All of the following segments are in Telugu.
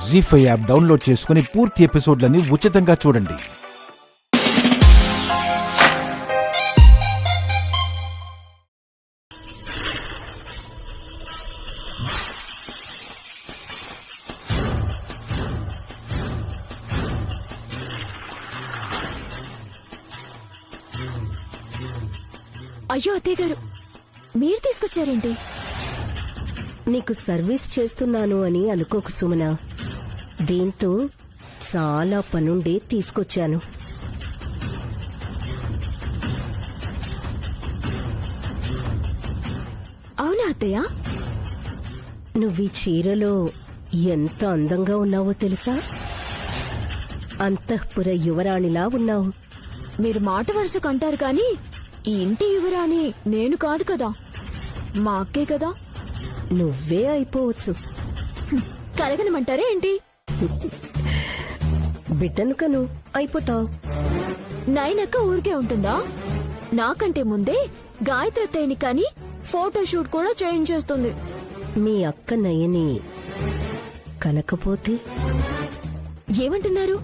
జీ5 యాప్ డౌన్లోడ్ చేసుకుని పూర్తి ఎపిసోడ్లని ఉచితంగా చూడండి. అయ్యో అత్తయ్య గారు, మీరు తీసుకొచ్చారేంటి? నీకు సర్వీస్ చేస్తున్నాను అని అనుకోకు సుమన. దీంతో చాలా పనుండి తీసుకొచ్చాను. అవునా అత్తయ్య? నువ్వీ చీరలో ఎంత అందంగా ఉన్నావో తెలుసా? అంతఃపుర యువరాణిలా ఉన్నావు. మీరు మాట వరుసకు అంటారు కానీ ఈ ఇంటి యువరాణి నేను కాదు కదా, మా అక్కే కదా. నువ్వే అయిపోవచ్చు. కలగనమంటారే ఏంటి? బిడ్డను కను అయిపోతావు. నైనక్క ఊరికే ఉంటుందా? నాకంటే ముందే గాయత్రి అత్తయ్యని కానీ ఫోటోషూట్ కూడా చేయించేస్తుంది. మీ అక్క నయని కనకపోతే? ఏమంటున్నారు?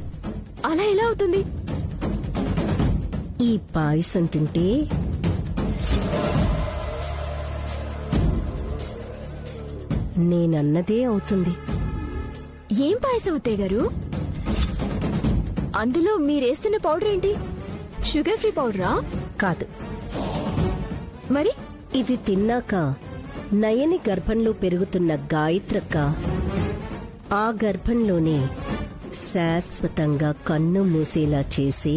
అలా ఎలా అవుతుంది? ఈ పాయసం తింటే నేనన్నదే అవుతుంది. ఏం పాయసం అత్తయ్య గారు? అందులో మీరేస్తున్న పౌడర్ ఏంటి? షుగర్ ఫ్రీ పౌడరా? కాదు. మరి ఇది తిన్నాక నయని గర్భంలో పెరుగుతున్న గాయత్రక్క ఆ గర్భంలోనే శాశ్వతంగా కన్ను మూసేలా చేసి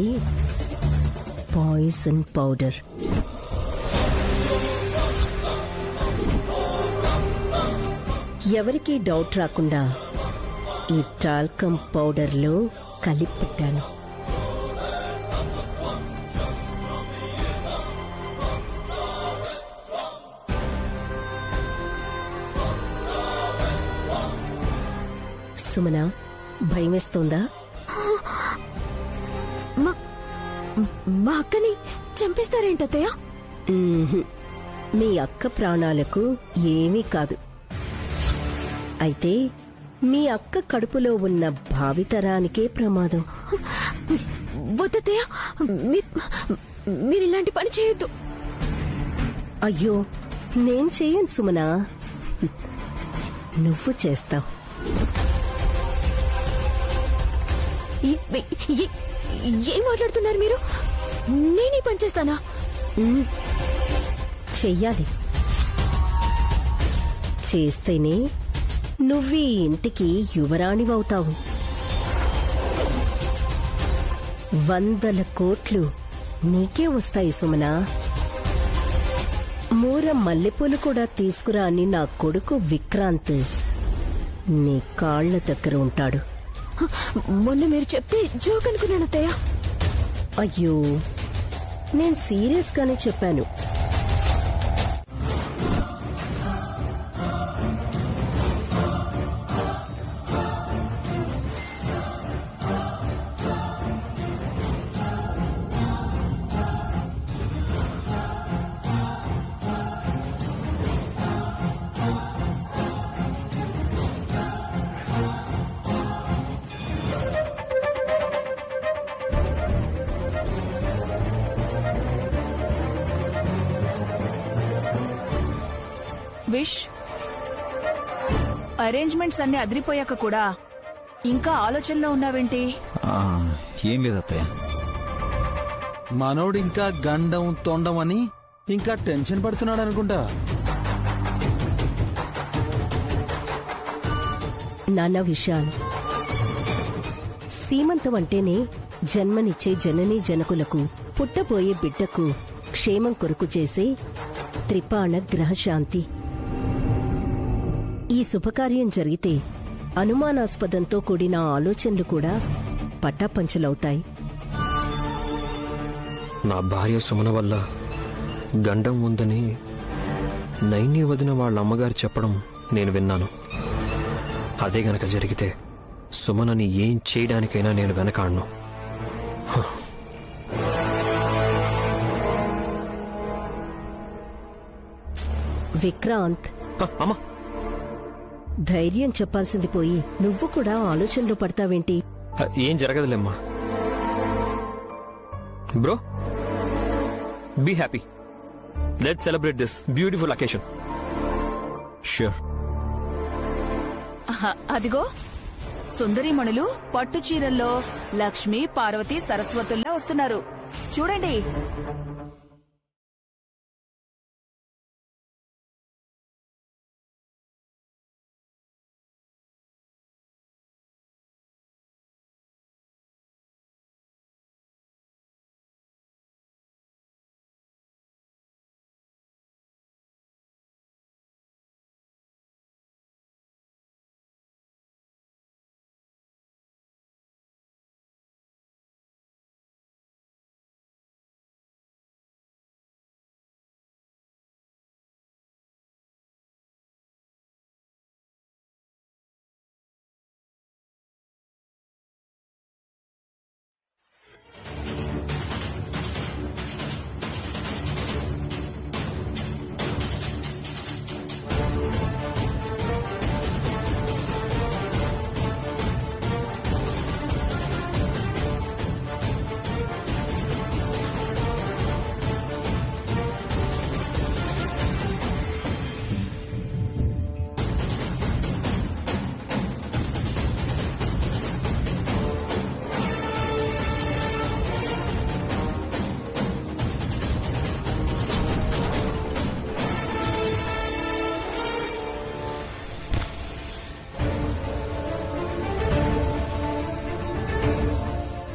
పాయిజన్ పౌడర్. ఎవరికీ డౌట్ రాకుండా ఈ టాల్కమ్ పౌడర్లో కలిపెట్టాను. సుమన, భయమేస్తోందా? మా అక్కని చంపేస్తారేంటత్తయ్య? మీ అక్క ప్రాణాలకు ఏమీ కాదు. అయితే మీ అక్క కడుపులో ఉన్న భావితరానికే ప్రమాదం. వద్దత్తయ్య, మీరిలాంటి పని చేయొద్దు. అయ్యో, నేను చెయ్యను సుమనా, నువ్వు చేస్తావు. ఏం మాట్లాడుతున్నారు మీరు? నేనే పని చేస్తానా? చెయ్యాలి. చేస్తేనే నువ్వీ ఇంటికి యువరాణివవుతావు. 100 కోట్లు నీకే వస్తాయి సుమనా. మూర మల్లెపూలు కూడా తీసుకురా అని నా కొడుకు విక్రాంత్ నీ కాళ్ల దగ్గర ఉంటాడు. మొన్న మీరు చెప్తే జోక్ అనుకున్నాను అత్తయ్య. అయ్యో, నేను సీరియస్ గానే చెప్పాను. విష్, అరేంజ్మెంట్స్ అన్ని అదిరిపోయాక కూడా ఇంకా ఆలోచనలో ఉన్నావేంటి? ఏం లేదత్తయ్య. మనోడు ఇంకా గండం తొండం అని ఇంకా టెన్షన్ పడుతున్నాడు అనుకుంటా. నాన్న విషయాలు, సీమంతం అంటేనే జన్మనిచ్చే జననీ జనకులకు పుట్టబోయే బిడ్డకు క్షేమం కొరకు చేసే త్రిపాణ గ్రహశాంతి. ఈ శుభకార్యం జరిగితే అనుమానాస్పదంతో కూడిన ఆలోచనలు కూడా పటాపంచలవుతాయి. నా భార్య సుమన వల్ల గండం ఉందని నైని వదిన వాళ్ళ అమ్మగారు చెప్పడం నేను విన్నాను. అదే గనక జరిగితే సుమనని ఏం చేయడానికైనా నేను వెనకాడను. విక్రాంత్, అమ్మా, ధైర్యం చెప్పాల్సింది పోయి నువ్వు కూడా ఆలోచనలో పడతావేంటి? ఏం జరగదులేమ్మా. Bro, be happy. Let's celebrate this beautiful occasion. Sure. అదిగో సుందరీమణులు పట్టు చీరల్లో లక్ష్మి, పార్వతి, సరస్వతుల్లా వస్తున్నారు. చూడండి.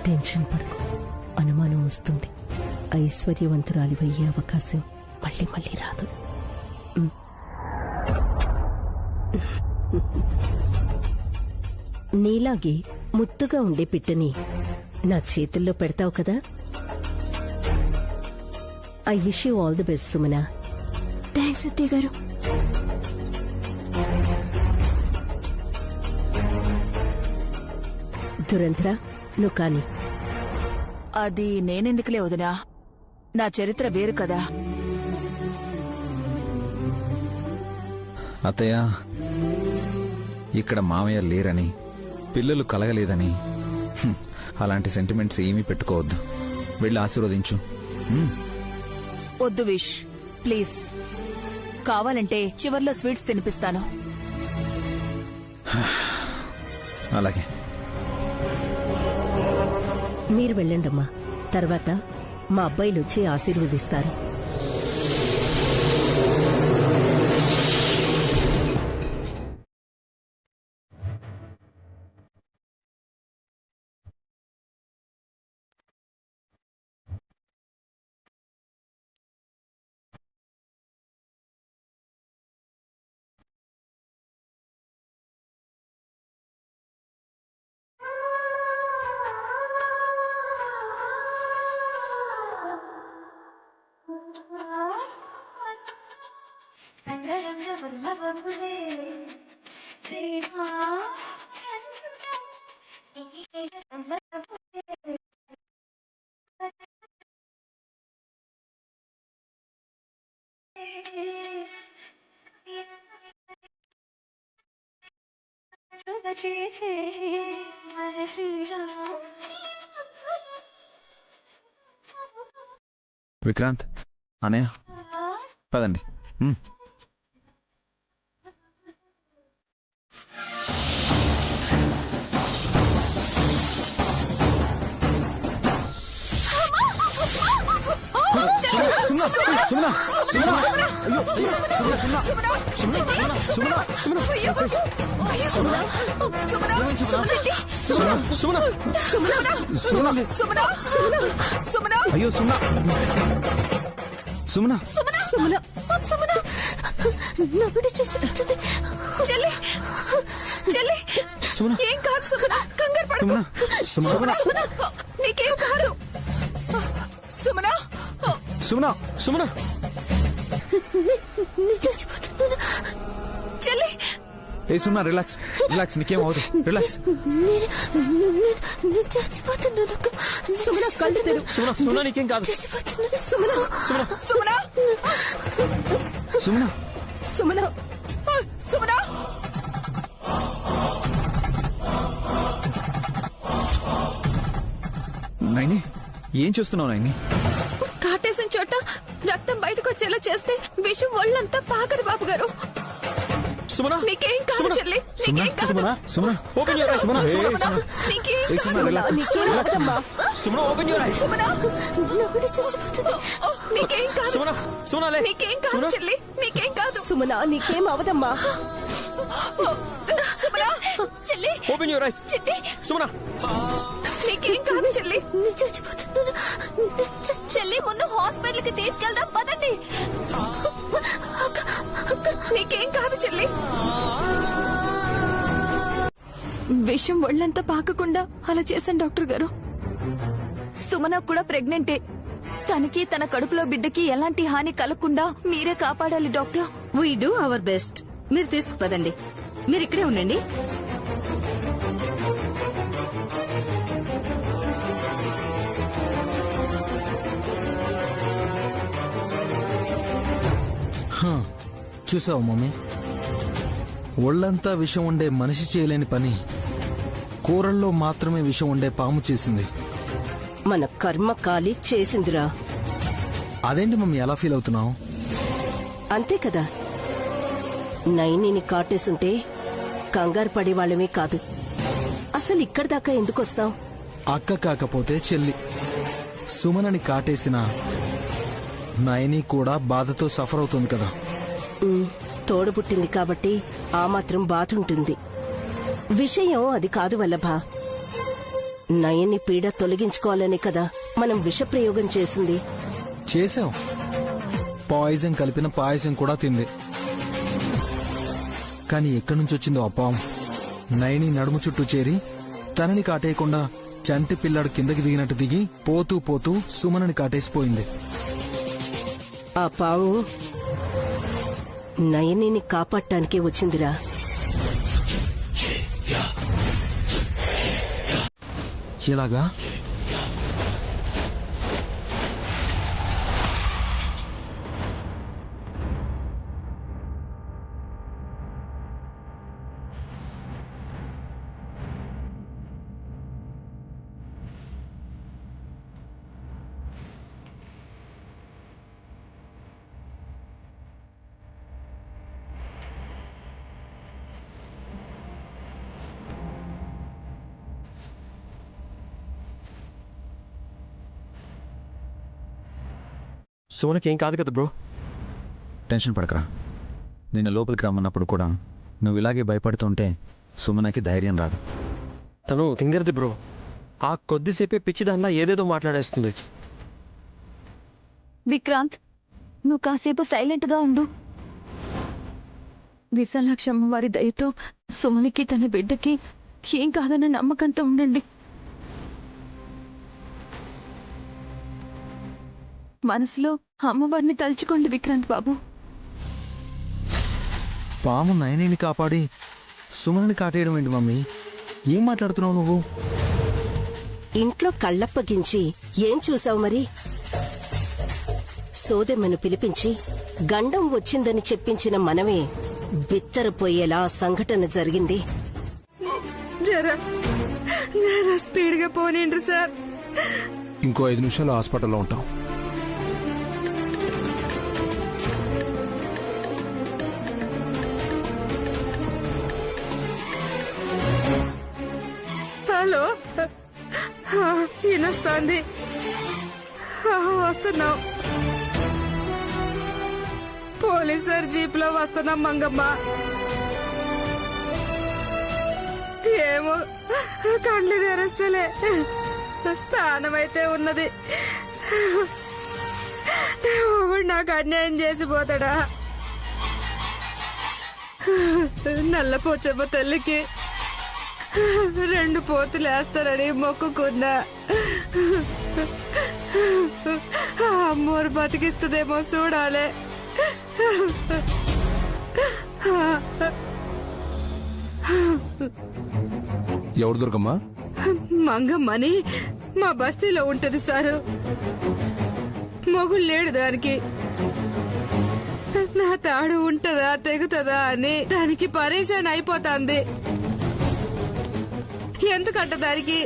టెన్షన్ పడుకో, అనుమానం వస్తుంది. ఐశ్వర్యవంతురాలివయ్యే అవకాశం మళ్ళీ మళ్ళీ రాదు. నీలాగే ముద్దుగా ఉండే పిట్టని నా చేతుల్లో పెడతావు కదా. I wish you all the best Sumana. Thanks అత్తయ్య గారు. దురంధ్రా, నువ్వు కాని. అది నేనెందుకులే వదినా, నా చరిత్ర వేరు కదా. అత్తయ్య, ఇక్కడ మామయ్య లేరని, పిల్లలు కలగలేదని అలాంటి సెంటిమెంట్స్ ఏమీ పెట్టుకోవద్దు. వెళ్ళి ఆశీర్వదించు. వద్దు విష్, ప్లీజ్. కావాలంటే చివర్లో స్వీట్స్ తినిపిస్తాను. అలాగే. మీరు వెళ్ళండమ్మా, తర్వాత మా అబ్బాయిలు వచ్చి ఆశీర్వదిస్తారు. విక్రాంత్, అనయ్య, పదండి. అయ్యో సుమన, సుమన, సుమన, సుమన, నా బిడ్డ చచ్చిపోతుంది. చెల్లి, చెల్లి, ఏం కాదు సుమన, కంగారు పడకు. సుమన, నీకేం కాదు. సుమన, సుమన, సుమన, నేను చచ్చిపోతున్నాను. చెల్లి, ఏ సుమన, రిలాక్స్, రిలాక్స్, నీకేం అవదు, రిలాక్స్. నేను చచ్చిపోతున్నాను. సుమన, కళ్ళు తెరు. సుమన, నీకేం కాదు. చచ్చిపోతున్నాను. సుమన, సుమన, సుమన, సుమన, సుమన, నైని ఏం చేస్తున్నావు నైని? కాటేసిన చోట రక్తం బయటకు వచ్చేలా చేస్తే విషం ఒళ్ళంతా పాకదు బాబు గారు. సుమనా నీకేం కాదు చెల్లి, నీకేం కాదు. సుమనా సుమనా ఓపెన్ యువర్ ఐస్. సుమనా నీకేం ఏ సుమనా, కాదు. relax. నీకేం అవదమ్మా? సుమనా ఓపెన్ యువర్ ఐస్. సుమనా, నవ్వుడు చచ్చిపోతుంది. నీకేం కాదు. సుమనా సుమనా లే. నీకేం కాదు సుమనా. చెల్లి, నీకేం కాదు. సుమనా నీకేం అవదమ్మా? సుమనా, చెల్లి, ఓపెన్ యువర్ ఐస్. చిట్టి, సుమనా నీకేం కాదు చెల్లి. నేను చచ్చిపోతున్నాను. చెల్లి, ముందు హాస్పిటల్ కి తీసుకెళ్దాం పదండి. నీకేం కాదు చెల్లి. విషం ఒళ్ళంతా పాకకుండా అలా చేశాను డాక్టర్ గారు. సుమన కూడా ప్రెగ్నెంటే. తనకి తన కడుపులో బిడ్డకి ఎలాంటి హాని కలగకుండా మీరే కాపాడాలి doctor. We do our best. మీరు తీసుకుపదండి. మీరు ఇక్కడే ఉండండి. చూసావు మమ్మీ, ఒళ్ళంతా విషం ఉండే మనిషి చేయలేని పని కూరల్లో మాత్రమే విషం ఉండే పాము చేసింది. మన కర్మ కాలి చేసిందిరా. అదేంటి మమ్మీ ఎలా ఫీల్ అవుతున్నావు? అంతే కదా, నైనిని కాటేసుంటే కంగారు పడేవాళ్ళమే కాదు. అసలు ఇక్కడి దాకా ఎందుకొస్తాం? అక్క కాకపోతే చెల్లి. సుమనని కాటేసిన నయని కూడా బాధతో సఫర్ అవుతుంది కదా. తోడబుట్టింది కాబట్టి ఆ మాత్రం బాధ ఉంటుంది. విషయం అది కాదు వల్లభ. నయని పీడ తొలగించుకోవాలనే కదా మనం విషప్రయోగం చేసింది. చేసాం. పాయిజన్ కలిపిన పాయసం కూడా తింది. కానీ ఎక్కడి నుంచి వచ్చిందో ఆ పాము నయని నడుము చుట్టూ చేరి తనని కాటేయకుండా చంటి పిల్లాడు కిందకి దిగినట్టు దిగి పోతూ పోతూ సుమనని కాటేసిపోయింది. ఆ పాము నయనిని కాపాడటానికే వచ్చిందిరా. ఇలాగా సుమనకి ఏం కాదు కదా బ్రో. టెన్షన్ పడకరా. నిన్న లోపలికి రమ్మన్నప్పుడు కూడా నువ్వు ఇలాగే భయపడుతుంటే సుమనకి ధైర్యం రాదు. తను తింగరది బ్రో. ఆ కొద్దిసేపే పిచ్చిదానిలా ఏదేదో మాట్లాడేస్తుంది. విక్రాంత్, నువ్వు కాసేపు సైలెంట్ గా ఉండు. విశాలాక్షి అమ్మవారి దయతో సుమనికి తన బిడ్డకి ఏం కాదన్న నమ్మకంతో ఉండండి. మనసులో అమ్మవారిని తలుచుకోండి విక్రాంత్ బాబు. పాము నయనిని కాపాడి సుమనని కాటేయడం ఏంటి మమ్మీ? ఏం మాట్లాడుతున్నావు నువ్వు? ఇంట్లో కళ్ళప్పగించి ఏం చూసావు మరి? సోదెమ్మను పిలిపించి గండం వచ్చిందని చెప్పించిన మనమే బిత్తరపోయేలా సంఘటన జరిగింది. జరా స్పీడ్ గా పోనీండ్రు సార్. ఇంకో 5 నిమిషాలు హాస్పిటల్లో ఉంటాం. హలో, ఈయనొస్తోంది. వస్తున్నాం. పోలీసర్ జీప్ లో వస్తున్నాం మంగమ్మ. ఏమో కండ్లు తెరస్తలే, ప్రాణమైతే ఉన్నది. నాకు అన్యాయం చేసిపోతాడా? నల్ల పోచమ్మ తల్లికి 2 పోతులు వేస్తారని మొక్కుకున్నా. అమ్మోరు బతికిస్తుందేమో చూడాలి. ఎవరు దుర్గమ్మా? మంగమ్మని మా బస్తీలో ఉంటది సారు. మొగుడు లేడు దానికి. నా తాడు ఉంటదా తెగుతుందా అని దానికి పరేషాన్ అయిపోతాంది. ఎందుకంట దానికి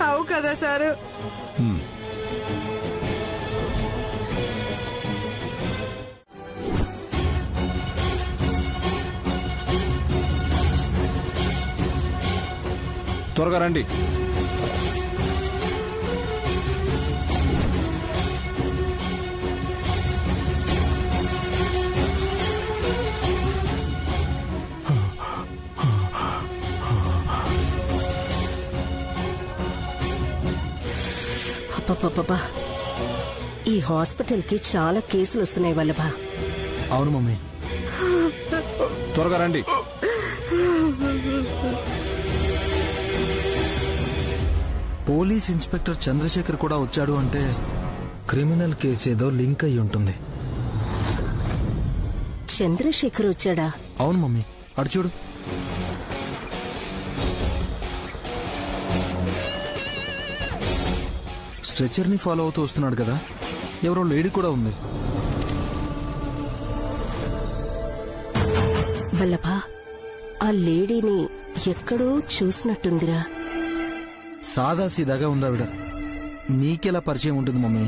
అవు కదా సారు. త్వరగా రండి. అబ్బబ్బబ్బా, ఈ హాస్పిటల్కి చాలా కేసులు వస్తున్నాయి వల్లభా. అవును మమ్మీ. త్వరగా రండి. పోలీస్ ఇన్స్పెక్టర్ చంద్రశేఖర్ కూడా వచ్చాడు అంటే క్రిమినల్ కేసు ఏదో లింక్ అయి ఉంటుంది. చంద్రశేఖర్ వచ్చాడా? అవును మమ్మీ, అటు చూడు. స్ట్రెచర్ ని ఫాలో అవుతూ వస్తున్నాడు కదా. ఎవరో లేడీ కూడా ఉంది. వల్లభా, ఆ లేడీని ఎక్కడో చూసినట్టుందిరా. సాదా సీదాగా ఉంది ఆవిడ. నీకెలా పరిచయం ఉంటుంది మమ్మీ?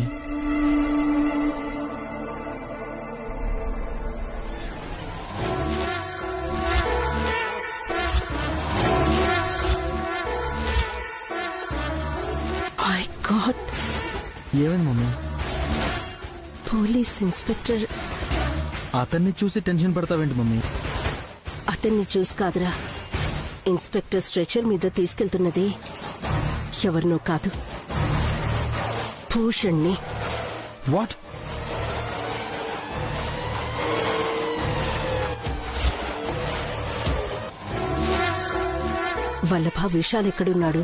మై గాడ్, ఏమైంది మమ్మీ? Police inspector. అతన్ని చూసి టెన్షన్ పడతావేంటి మమ్మీ? అతన్ని చూసి కాదురా, ఇన్స్పెక్టర్ స్ట్రెచర్ మీద తీసుకెళ్తున్నది ఎవరినో కాదు, భూషణ్ణి. వాట్? వల్లభ, విశాల్ ఎక్కడున్నాడు?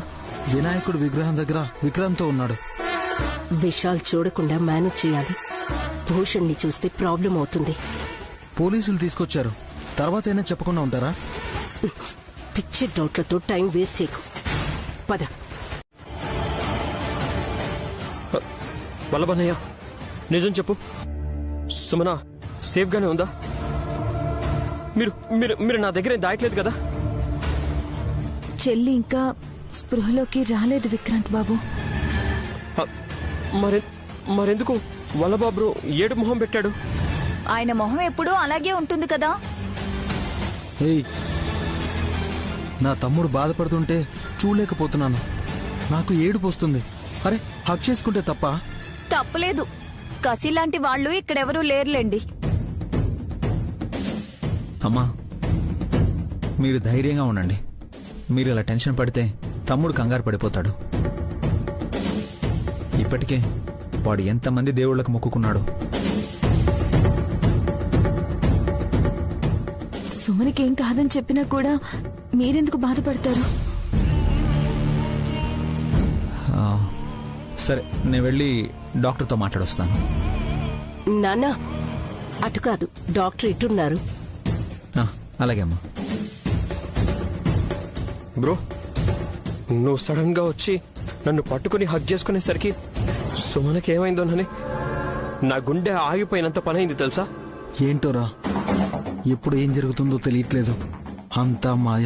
వినాయకుడు విగ్రహం దగ్గర విక్రాంత్తో ఉన్నాడు. విశాల్ చూడకుండా మేనేజ్ చేయాలి. భూషణ్ణి చూస్తే ప్రాబ్లం అవుతుంది. పోలీసులు తీసుకొచ్చారు, తర్వాత అయినా చెప్పకుండా ఉంటారా? పిచ్చి డౌట్లతో టైం వేస్ట్ చేయకు. పద. వల్లభన్నయ్య, నిజం చెప్పు, సుమన సేఫ్ గానే ఉందా? మీరు మీరు మీరు నా దగ్గర దాయట్లేదు కదా? చెల్లి ఇంకా స్పృహలోకి రాలేదు విక్రాంత్ బాబు. మరెందుకు వల్లబాబు ఏడు మొహం పెట్టాడు? ఆయన మొహం ఎప్పుడూ అలాగే ఉంటుంది కదా. ఏయ్, నా తమ్ముడు బాధపడుతుంటే చూడలేకపోతున్నాను. నాకు ఏడుపు వస్తుంది. అరే, హక్ చేసుకుంటే తప్ప? తప్పలేదు. కసిలాంటి వాళ్ళు ఇక్కడెవరూ లేరులేండి. అమ్మా, మీరు ధైర్యంగా ఉండండి. మీరు ఇలా టెన్షన్ పడితే తమ్ముడు కంగారు పడిపోతాడు. ఇప్పటికే వాడు ఎంతమంది దేవుళ్లకు మొక్కుకున్నాడు. సుమనికి ఏం కాదని చెప్పినా కూడా మీరెందుకు బాధపడతారు? సరే, నేను వెళ్ళి డాక్టర్తో మాట్లాడొస్తాను. నాన్న, అటు కాదు, డాక్టర్ ఇటున్నారు. అలాగే అమ్మా. బ్రో, నువ్వు సడన్ గా వచ్చి నన్ను పట్టుకుని హగ్ చేసుకునేసరికి సుమనకి ఏమైందోనని నా గుండె ఆగిపోయినంత పనైంది తెలుసా? ఏంటోరా, ఎప్పుడు ఏం జరుగుతుందో తెలియట్లేదు. అంతా మాయ.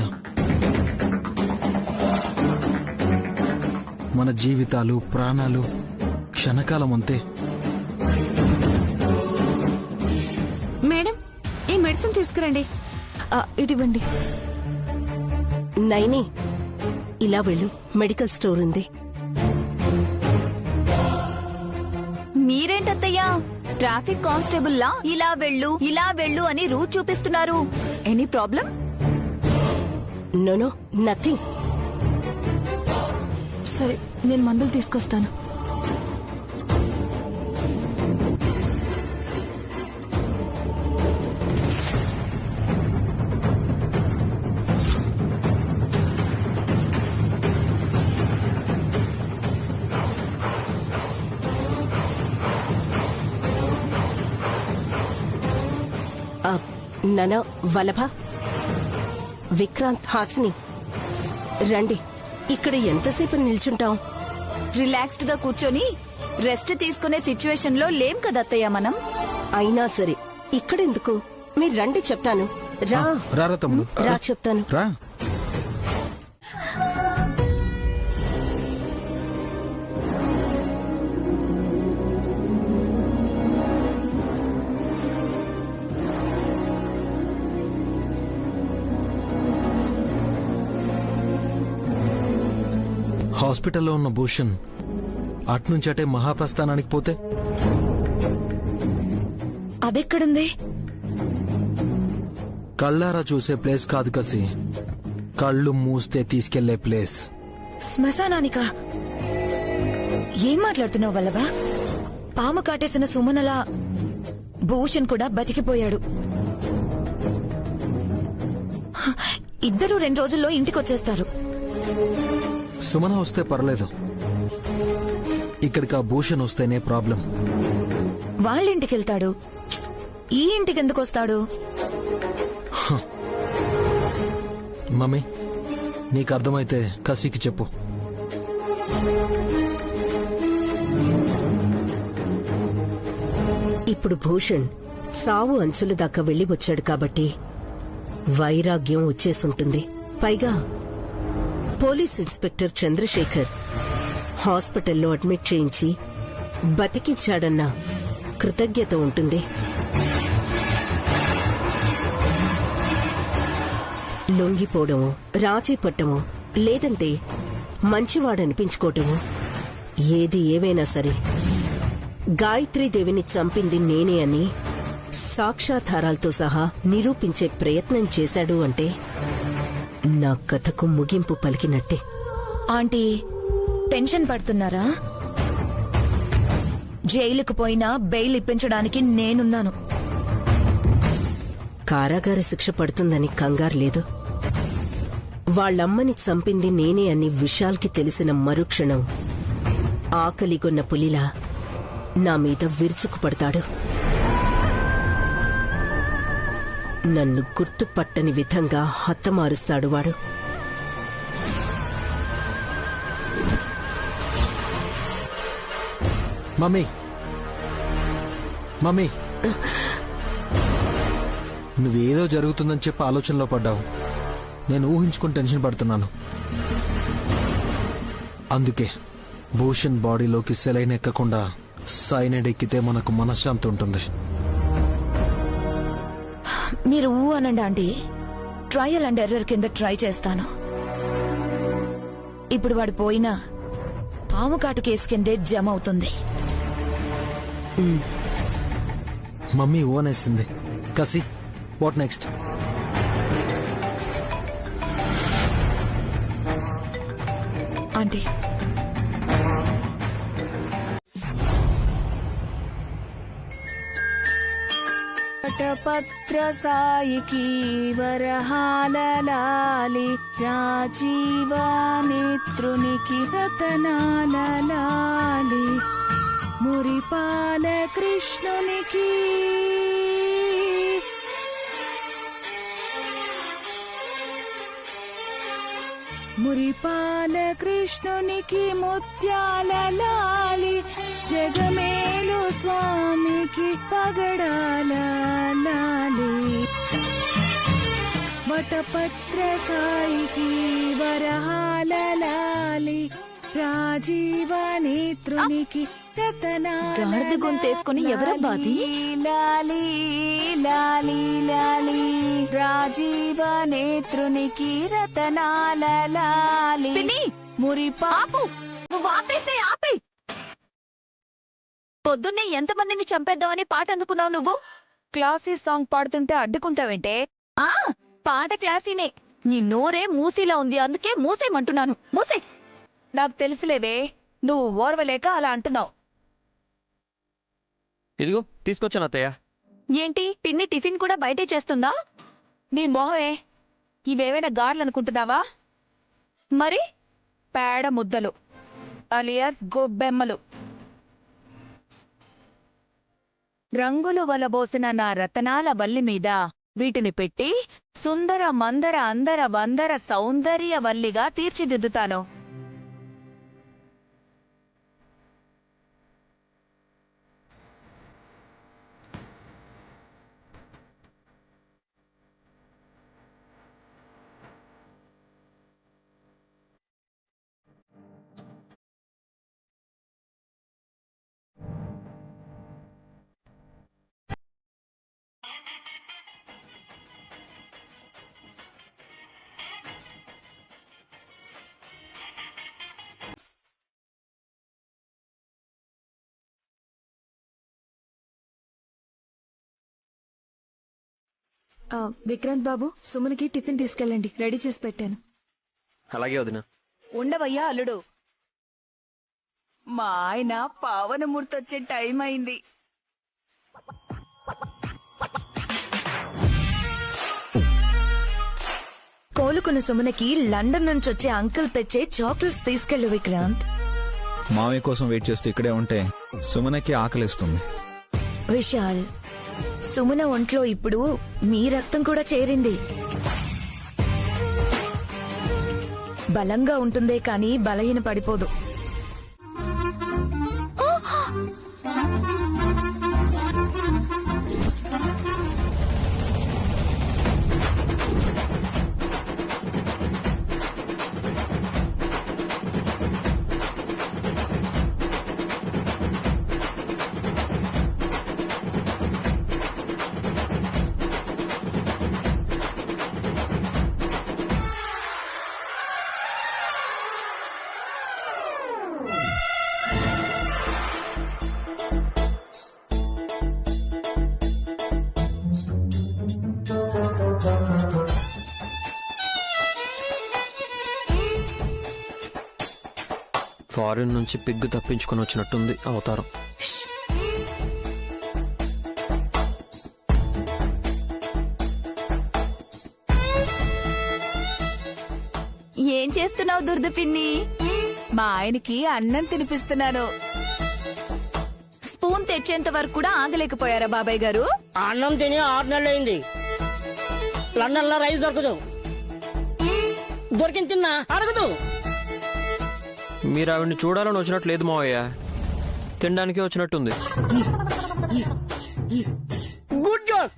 మన జీవితాలు, ప్రాణాలు క్షణకాలం అంతే. మేడం, ఈ మెడిసిన్ తీసుకురండి. ఇటివ్వండి. నైని, ఇలా వెళ్ళు, మెడికల్ స్టోర్ ఉంది. మీరేంటత్తయ్యా ట్రాఫిక్ కానిస్టేబుల్ లా ఇలా వెళ్ళు అని రూట్ చూపిస్తున్నారు? Any problem? No, nothing. సరే, నేను మందులు తీసుకొస్తాను. నన, వల్లభ, విక్రాంత్, హాసిని రండి. ఇక్కడ ఎంతసేపు నిల్చుంటాం? రిలాక్స్డ్ గా కూర్చొని రెస్ట్ తీసుకునే సిచ్యువేషన్ లో లేం కదా అత్తయ్య మనం. అయినా సరే ఇక్కడెందుకు? మీరు రండి, చెప్తాను. రా తమ్ముడు, రా చెప్తాను. రా. హాస్పిటల్లో ఉన్న భూషణ్ అట్నుంచటే మహాప్రస్థానానికి పోతే అదెక్కడుంది? కళ్ళారా చూసే ప్లేస్ కాదు కసి, కళ్ళు మూస్తే తీసుకెళ్లే ప్లేస్. శ్మశానానికా? ఏం మాట్లాడుతున్నావు వల్లభా? పాము కాటేసిన సుమనలా భూషణ్ కూడా బతికిపోయాడు. ఇద్దరు 2 రోజుల్లో ఇంటికొచ్చేస్తారు. సుమన వస్తే పర్లేదు, ఇక్కడికి ఆ భూషణ్ వస్తేనే ప్రాబ్లం. వాళ్ళింటికెళ్తాడు, ఈ ఇంటికి ఎందుకు వస్తాడు? మమ్మీ, నీకు అర్థమైతే కసికి చెప్పు. ఇప్పుడు భూషణ్ సావు అంచుల దాకా వెళ్లి వచ్చాడు కాబట్టి వైరాగ్యం వచ్చేసుంటుంది. పైగా పోలీస్ ఇన్స్పెక్టర్ చంద్రశేఖర్ హాస్పిటల్లో అడ్మిట్ చేయించి బతికించాడన్న కృతజ్ఞత ఉంటుంది. లొంగిపోవడమో, రాజీ పట్టమో, లేదంటే మంచివాడనిపించుకోవటమో, ఏది ఏవైనా సరే గాయత్రీదేవిని చంపింది నేనే అని సాక్ష్యాధారాలతో సహా నిరూపించే ప్రయత్నం చేశాడు అంటే నా కథకు ముగింపు పలికినట్టే. ఆంటీ, టెన్షన్ పడుతున్నారా? జైలుకు పోయినా బెయిల్ ఇప్పించడానికి నేనున్నాను. కారాగార శిక్ష పడుతుందని కంగారు లేదు. వాళ్ళమ్మని చంపింది నేనే అని విశాల్కి తెలిసిన మరుక్షణం ఆకలిగొన్న పులిలా నా మీద విరుచుకుపడతాడు. నన్ను గుర్తుపట్టని విధంగా హతమారుస్తాడు వాడు. మమ్మీ, మమ్మీ, నువ్వేదో జరుగుతుందని చెప్పి ఆలోచనలో పడ్డావు. నేను ఊహించుకుని టెన్షన్ పడుతున్నాను. అందుకే భూషణ్ బాడీలోకి సెలైన్ ఎక్కకుండా సైనైడ్ ఎక్కితే మనకు మనశ్శాంతి ఉంటుంది. మీరు ఊ అనండి ఆంటీ. ట్రయల్ అండ్ ఎర్రర్ కింద ట్రై చేస్తాను. ఇప్పుడు వాడు పోయినా పాము కాటు కేసు కిందే జమ అవుతుంది. మమ్మీ ఓనేసింది. కసి, వాట్ నెక్స్ట్? ఆంటీ, పటపత్ర సాయికి వరహాలలాలి రాజీవానేత్రునికి రతనాలలాలి మురిపాల కృష్ణునికి మురిపాల కృష్ణునికి ముత్యాల లాలి జగమేలు స్వామికి పగడాల లాలి వటపత్ర సాయికి వరహాల లాలి రాజీవనేత్రునికి గాడిద గొంతేసుకుని ఎవరబ్బా అది? లాలి లాలి లాలి రాజీవనేత్రునికి రతనాల లాలి మురిపాపు. పొద్దున్నే ఎంతమందిని చంపేద్దామని పాట అందుకున్నావు నువ్వు? క్లాసీ సాంగ్ పాడుతుంటే అడ్డుకుంటావేంటే? ఆ పాట క్లాసీనే. నీ నోరే మూసీలా ఉంది, అందుకే మూసేయమంటున్నాను. మూసే. నాకు తెలుసులేవే, నువ్వు ఓర్వలేక అలా అంటున్నావు. ఇదిగో తీసుకొచ్చాను అత్తయ్య. ఏంటి, పిన్ని టిఫిన్ కూడా బయటే చేస్తుందా? నీ మొహమే. ఇవేవైనా గార్లు అనుకుంటున్నావా? మరి పేడ ముద్దలు అలియాస్ గొబ్బెమ్మలు. రంగులు వలబోసిన నా రతనాల వల్లి మీద వీటిని పెట్టి సుందర మందర అందర వందర సౌందర్య వల్లిగా తీర్చిదిద్దుతాను. విక్రాంత్ బాబు, సుమన్కి టిఫిన్ తీసుకెళ్ళండి, రెడీ చేసి పెట్టాను. అలాగే వదినా. ఉండవయ్యా అల్లుడు, మా ఆయన పావనమూర్తి వచ్చే టైం అయింది. కోలుకున్న సుమనకి లండన్ నుంచి వచ్చే అంకుల్ తెచ్చే చాక్లెట్స్ తీసుకెళ్ళు విక్రాంత్. మామయ్య కోసం వెయిట్ చేస్తూ ఇక్కడే ఉంటే సుమనకి ఆకలిస్తుంది. విశాల్, సుమన ఒంట్లో ఇప్పుడు మీ రక్తం కూడా చేరింది. బలంగా ఉంటుందే కాని బలహీన పడిపోదు. ఫారిన్ నుంచి పిగ్గు తప్పించుకొని వచ్చినట్టుంది అవతారం. ఏం చేస్తున్నావు దుర్ద పిన్ని? మా ఆయనకి అన్నం తినిపిస్తున్నాను. స్పూన్ తెచ్చేంత వరకు కూడా ఆగలేకపోయారా బాబాయ్ గారు? అన్నం తిని 6 నెలలైంది. లండన్ లో రైస్ దొరకదు, దొరికింది తిన్నా అరగదు. మీరు ఆవిడ్ని చూడాలని వచ్చినట్టు లేదు మావయ్య, తినడానికే వచ్చినట్టుంది. Good joke.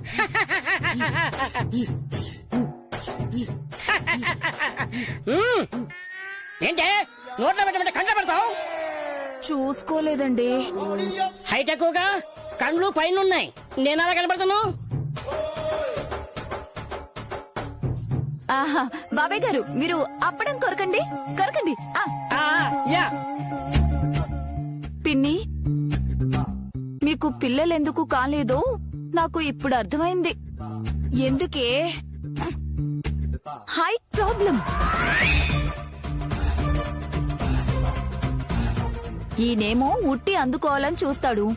ఏంటే నోట్లో పెట్టమంటే కంట పెడతావు? చూసుకోలేదండి. హైట్ ఎక్కువగా, కండ్లు పైన ఉన్నాయి. నేను అలా కనపడతాను. ఆహా, బాబాయ్ గారు మీరు అప్పడం కొరకండి, కొరకండి. యా పిన్ని, మీకు పిల్లలెందుకు కాలేదో నాకు ఇప్పుడు అర్థమైంది. ఎందుకే? Height problem. ఈయనేమో ఉట్టి అందుకోవాలని చూస్తాడు,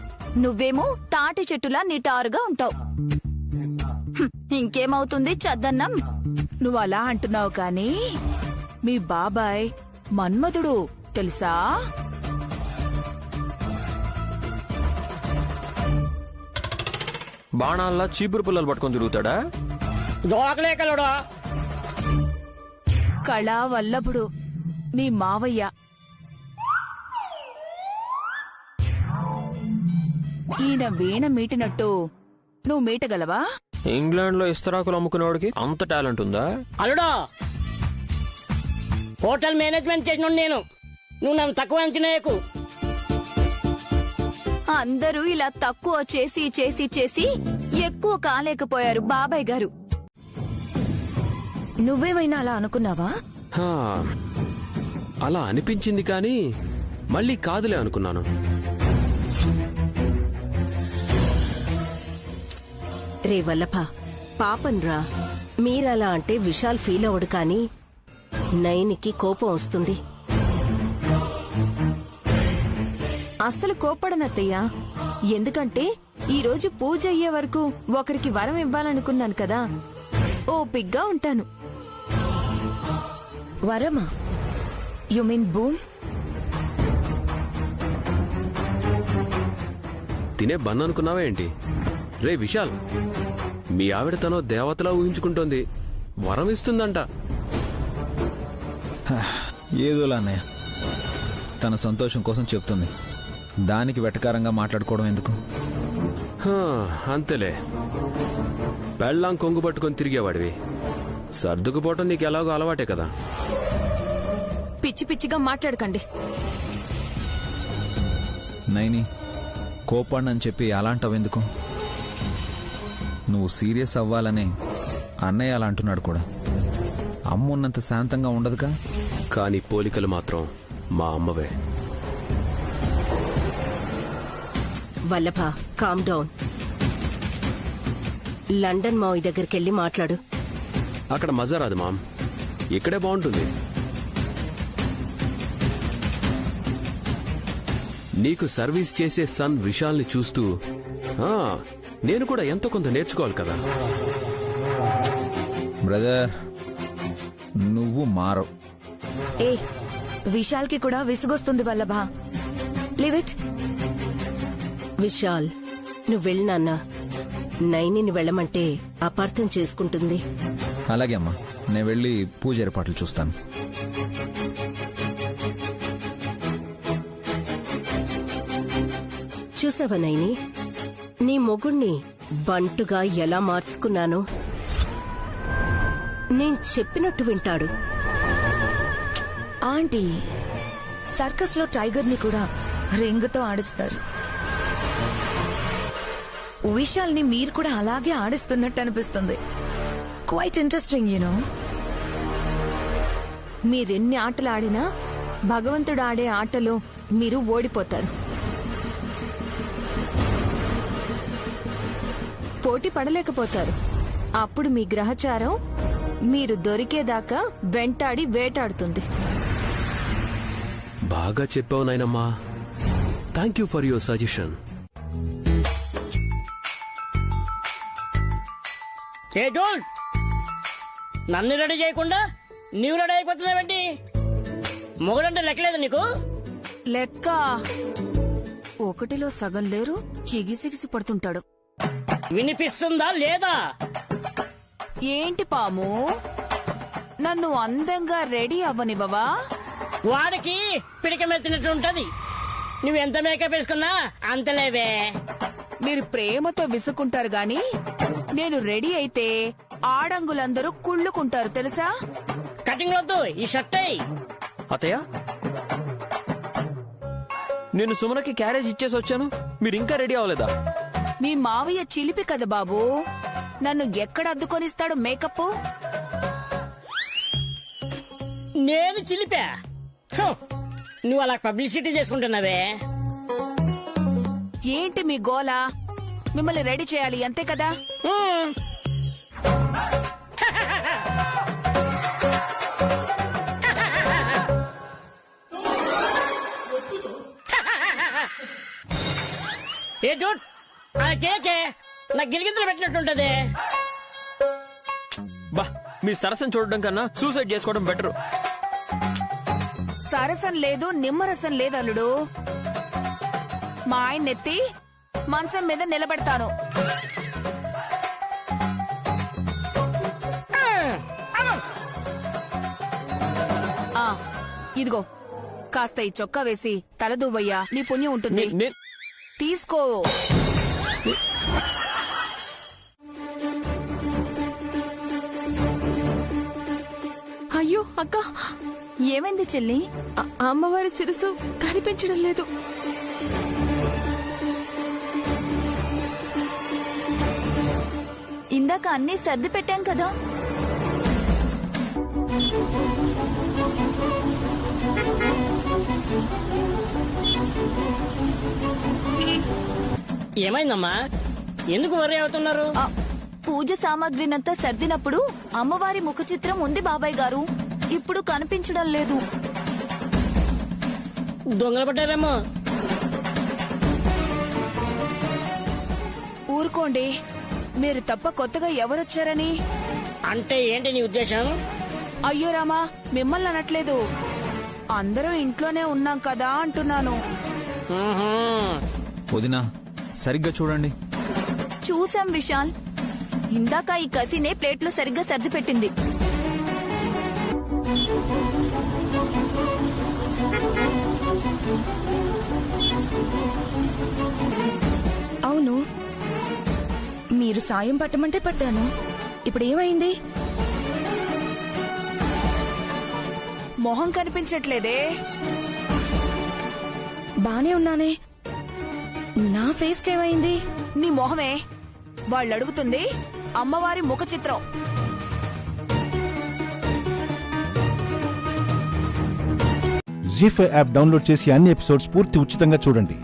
నువ్వేమో తాటి చెట్టులా నిటారుగా ఉంటావు. ఇంకేమవుతుంది చద్దన్నం? నువ్వు అలా అంటున్నావు కానీ మీ బాబాయ్ మన్మధుడు తెలుసా? బాణాల్లా చీపురు పుల్లలు పట్టుకొని తిరుగుతాడా? దోకలే కలడా. కళా వల్లభుడు నీ మావయ్య. ఈయన వీణ మీటినట్టు నువ్వు మీటగలవా? ఇంగ్లాండ్ లో ఇస్తరాకులు అమ్ముకునేవాడికి అంత టాలెంట్ ఉందా? అల్లుడా, హోటల్ మేనేజ్మెంట్ చేసిన నేను. నువ్వు నన్ను తక్కువ అంచనాయకు. అందరూ ఇలా తక్కువ చేసి చేసి చేసి ఎక్కువ కాలేకపోయారు బాబాయ్ గారు. నువ్వేమైనా అలా అనుకున్నావా? అలా అనిపించింది కానీ మళ్ళీ కాదులే అనుకున్నాను. రే వల్లభ, పాపన్రా. మీరలా అంటే విశాల్ ఫీల్ అవడు కానీ నయనికి కోపం వస్తుంది. అస్సలు కోప్పడనత్తయ్యా. ఎందుకంటే ఈ రోజు పూజ అయ్యే వరకు ఒకరికి వరం ఇవ్వాలనుకున్నాను కదా, ఓపిగ్గా ఉంటాను. వరమా? You mean boon? తినే బన్ అనుకున్నావా ఏంటి? రే విశాల్, మీ ఆవిడ తనో దేవతలా ఊహించుకుంటోంది, వరం ఇస్తుందంట. ఏదోలా అన్నయ్య, తన సంతోషం కోసం చెప్తుంది. దానికి వెటకారంగా మాట్లాడుకోవడం ఎందుకు? అంతేలే. పెళ్ళాం కొంగు పట్టుకొని తిరిగేవాడివి, సర్దుకుపోవటం నీకు ఎలాగో అలవాటే కదా. పిచ్చి పిచ్చిగా మాట్లాడకండి. నైని, కోపాడనని చెప్పి అలాంటవెందుకు? నువ్వు సీరియస్ అవ్వాలనే అన్నయ్య అలా అంటున్నాడు కూడా. అమ్మ ఉన్నంత శాంతంగా ఉండదుగా. కానీ పోలికలు మాత్రం మా అమ్మవే. Vallabha, calm down. లండన్ మావి దగ్గరికెళ్ళి మాట్లాడు. అక్కడ మజా రాదు మామ్, ఇక్కడే బాగుంటుంది. నీకు సర్వీస్ చేసే సన్ విశాల్ని చూస్తూ నేను కూడా ఎంతో కొంత నేర్చుకోవాలి కదా. బ్రదర్, నువ్వు మారవు. ఏ విశాల్కి కూడా విసుగొస్తుంది వల్లభా. Leave it. విశాల్, నువ్వు వెళ్ళు నాన్న. నైనిని వెళ్ళమంటే అపార్థం చేసుకుంటుంది. అలాగే అమ్మా, నేను వెళ్ళి పూజ ఏర్పాట్లు చూస్తాను. చూసావా నైని, నీ మొగుణ్ణి బంటుగా ఎలా మార్చుకున్నాను. నేను చెప్పినట్టు వింటాడు. ఆంటీ, సర్కస్ లో టైగర్ ని కూడా రింగుతో ఆడిస్తారు. విశాల్ ని మీరు కూడా అలాగే ఆడిస్తున్నట్టు అనిపిస్తుంది. Quite interesting you know. మీరెన్ని ఆటలు ఆడినా భగవంతుడు ఆడే ఆటలో మీరు ఓడిపోతారు. పోటీ పడలేకపోతారు. అప్పుడు మీ గ్రహచారం మీరు దొరికేదాకా వెంటాడి వేటాడుతుంది. బాగా చెప్పావు నాయనమ్మా. Thank you for your suggestion. నన్ను రెడీ చేయకుండా నీవు రెడీ అయిపోతున్నావేంటి? మొగుడంటే లెక్కలేదు నీకు? లెక్క ఒకటిలో సగం లేరు, చిగిసిగిసి పడుతుంటాడు. వినిపిస్తుందా లేదా? ఏంటి పాము, నన్ను అందంగా రెడీ అవ్వనివ్వవా? వాడికి పిడిక మెత్తినట్టు ఉంటది. నువ్వెంత మేకప్ వేసుకున్నా అంతలేవే. మీరు ప్రేమతో విసుకుంటారు గాని నేను రెడీ అయితే ఆడంగులందరూ కుళ్ళుకుంటారు తెలుసా? కటింగ్ వద్దు, ఈ షర్ట్ అయ్యి. అత్తయ్య, నేను సుమనకి క్యారేజ్ ఇచ్చేసి వచ్చాను, మీరు ఇంకా రెడీ అవ్వలేదా? మీ మావయ్య చిలిపి కదా బాబు, నన్ను ఎక్కడ అద్దుకొనిస్తాడు మేకప్? నేను చిలిపా? నువ్వు అలా పబ్లిసిటీ చేసుకుంటున్నావే. ఏంటి మీ గోల? మిమ్మల్ని రెడీ చేయాలి అంతే కదా? ఏ డూట్, ఆ కేకే నా గిలిగింతలు పెట్టినట్టుంటది. బా, మీ సరసం చూడడం కన్నా సూసైడ్ చేసుకోవడం బెటర్. సరసం లేదు, నిమ్మరసం లేదు అల్లుడు. మా ఆయన ఎత్తి మంచం మీద నిలబెడతాను. ఇదిగో కాస్త ఈ చొక్కా వేసి తలదువ్వయ్యా, నీ పుణ్యం ఉంటుంది. తీసుకో. అయ్యో అక్క, ఏమైంది చెల్లి? అమ్మవారి శిరసు కనిపించడం లేదు. ఇందాక అన్నీ సర్ది పెట్టాం కదా. ఏమైందమ్మా, ఎందుకు వర్రీ అవుతున్నారు? పూజ సామాగ్రినంతా సర్దినప్పుడు అమ్మవారి ముఖ చిత్రం ఉంది బాబాయ్ గారు, ఇప్పుడు కనిపించడం లేదు. దొంగలు పట్టారేమో. ఊరుకోండి, మీరు తప్ప కొత్తగా ఎవరొచ్చారని. అంటే ఏంటి నీ ఉద్దేశం? అయ్యో రామా, మిమ్మల్ని అనట్లేదు, అందరం ఇంట్లోనే ఉన్నాం కదా అంటున్నాను. వదినా, సరిగ్గా చూడండి. చూసాం విశాల్, ఇందాక ఈ కసినే ప్లేట్లో సరిగ్గా సర్ది పెట్టింది. అవును, మీరు సాయం పట్టమంటే పట్టాను. ఇప్పుడు ఏమైంది? మొహం కనిపించట్లేదే. బానే ఉన్నానే, నా ఫేస్ కేమైంది? నీ మొహమే. వాళ్ళు అడుగుతుంది అమ్మవారి ముఖ చిత్రం. జీ5 యాప్ డౌన్లోడ్ చేసి అన్ని ఎపిసోడ్స్ పూర్తి ఉచితంగా చూడండి.